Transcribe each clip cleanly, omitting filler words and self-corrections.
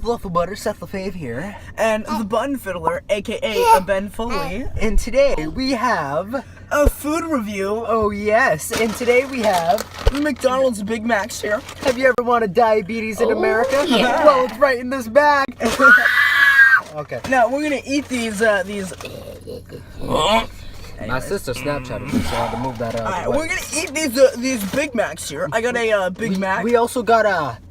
Fluffle Butter, Seth LaFave here. And the Bun Fiddler, aka Ben Foley. And today we have A food review. Oh yes, and today we have The McDonald's Big Macs here. Have you ever wanted diabetes in America? Yeah. Well, it's right in this bag. Okay. Now we're gonna eat these. My sister Snapchatted me, so I had to move that out. Alright, we're gonna eat these Big Macs here. I got a Big Mac. We also got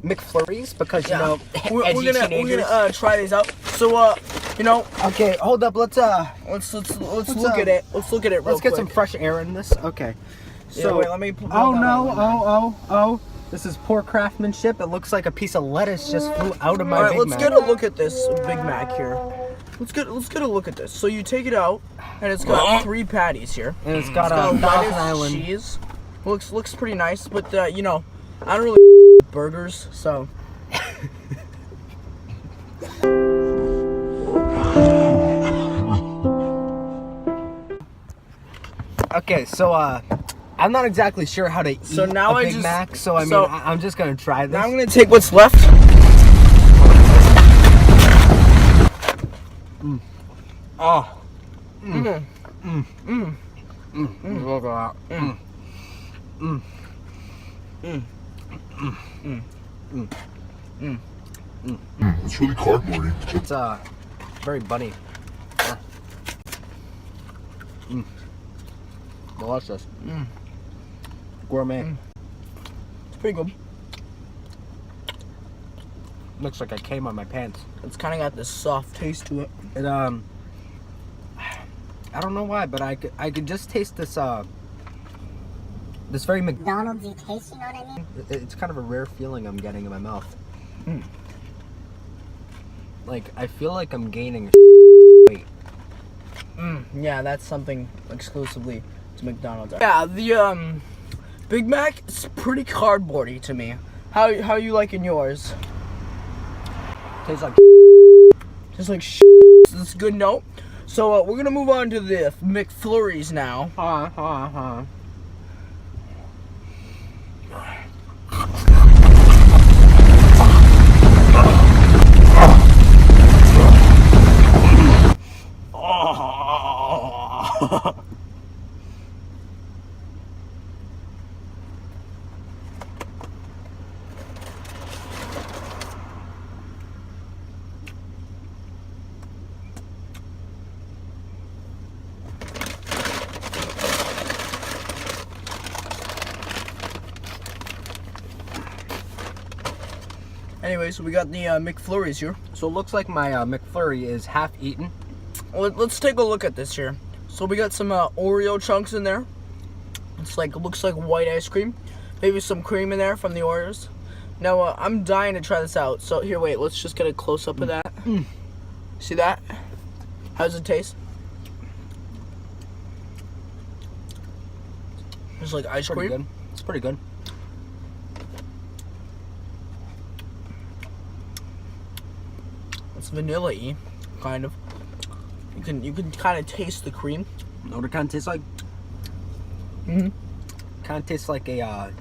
McFlurries because you know we're edgy gonna teenagers. try these out. So you know. Okay, hold up. Let's look at it. Let's look at it. Let's get quick. some fresh air in this. Okay. Yeah, So wait, let me. Pull oh that no! out. Oh! This is poor craftsmanship. It looks like a piece of lettuce just flew out of my Alright, Big let's Mac. get a look at this Big Mac here. Let's get a look at this. So you take it out, and it's got 3 patties here. And it's got a lettuce, Thousand Island cheese. Looks pretty nice, but you know, I don't really burgers, so. Okay, so I'm not exactly sure how to eat So now a I Big just- Mac, so I mean, so- I'm just gonna try this. Now I'm gonna take what's left. Oh. It's really cardboardy. It's very bunny. Delicious. Gourmet. It's pretty good. Looks like I came on my pants. It's kind of got this soft taste to it. It I don't know why, but I could just taste this this very McDonald's-y taste, you know what I mean? It's kind of a rare feeling I'm getting in my mouth. Like I feel like I'm gaining weight. Yeah, that's something exclusively to McDonald's. Yeah, the Big Mac is pretty cardboardy to me. How you liking yours? Tastes like Just like That's a good note. So we're gonna move on to the McFlurries now. Anyways, we got the McFlurries here. So it looks like my McFlurry is half eaten. Let's take a look at this here. So we got some Oreo chunks in there. Looks like white ice cream. Maybe some cream in there from the Oreos. Now I'm dying to try this out. So here, wait. Let's just get a close up of that. See that? How does it taste? It's like ice Pretty cream. good. It's pretty good. It's vanilla-y, kind of. You can kind of taste the cream. Know what it kind of tastes like? Kind of tastes like a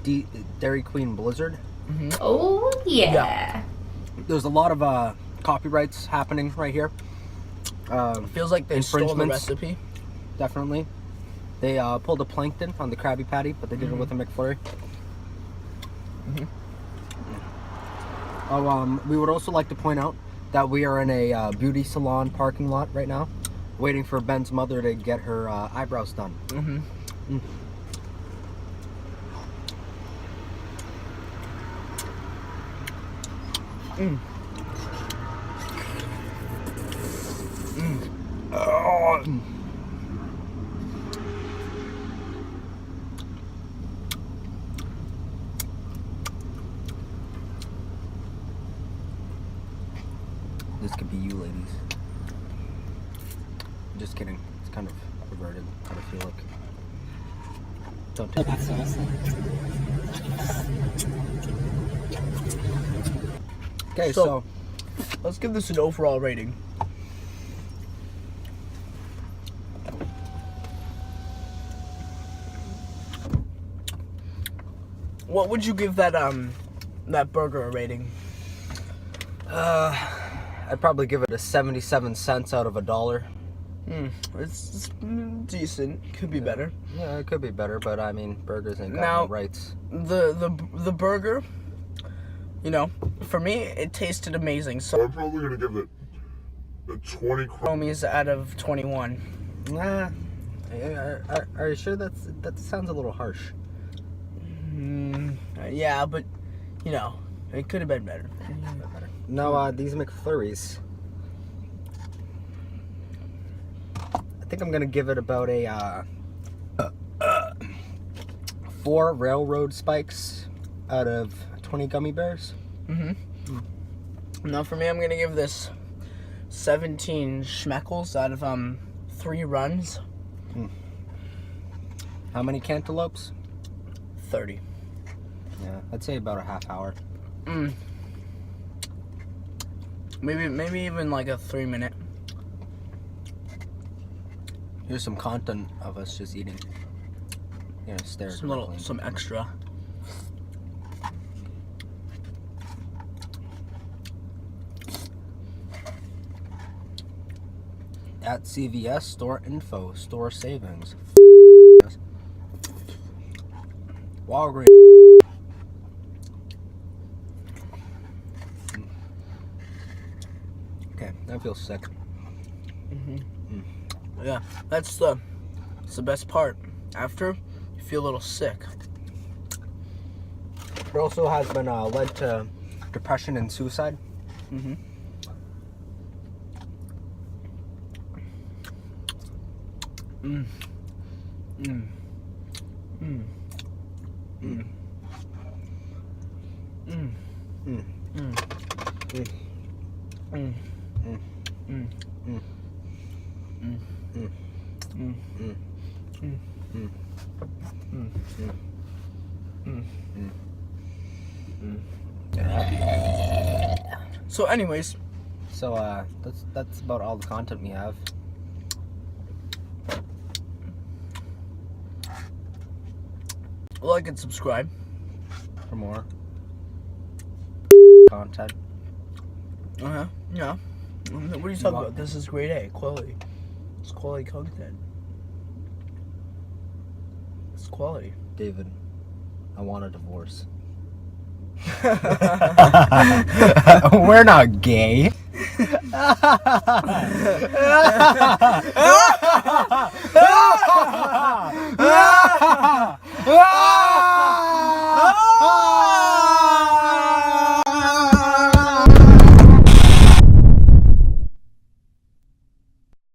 Dairy Queen Blizzard. Oh, yeah. There's a lot of copyrights happening right here. Feels like they stole the Infringements. recipe. Definitely. They pulled a plankton on the Krabby Patty, but they did it with a McFlurry. We would also like to point out that we are in a beauty salon parking lot right now, waiting for Ben's mother to get her eyebrows done. This could be you, ladies. Just kidding. It's kind of perverted. I feel like. Don't take Take that seriously. Okay, So- Let's give this an overall rating. What would you give that that burger a rating? I'd probably give it a 77 cents out of $1. It's decent. Could be better. Yeah, it could be better, but I mean, burgers ain't got Now, no rights. The burger, you know, for me, it tasted amazing. So I'm probably gonna give it a 20. Chromies out of 21. Nah. Are you sure that sounds a little harsh? Yeah, but you know, it could have been better. No, these McFlurries. I think I'm gonna give it about a 4 railroad spikes out of 20 gummy bears. Now for me, I'm gonna give this 17 schmeckles out of 3 runs. How many cantaloupes? 30. Yeah, I'd say about a half hour. Maybe even like a 3-minute. Here's some content of us just eating. You know, stare. Some extra. At CVS, store info, store savings. Walgreens. Okay, that feels sick. Yeah, that's the best part. After, you feel a little sick. It also has been led to depression and suicide. So anyways, So that's about all the content we have. like and subscribe. For more content. Yeah. What are you talking about? This is grade A, quality. It's quality content. It's quality. David, I want a divorce. We're not gay.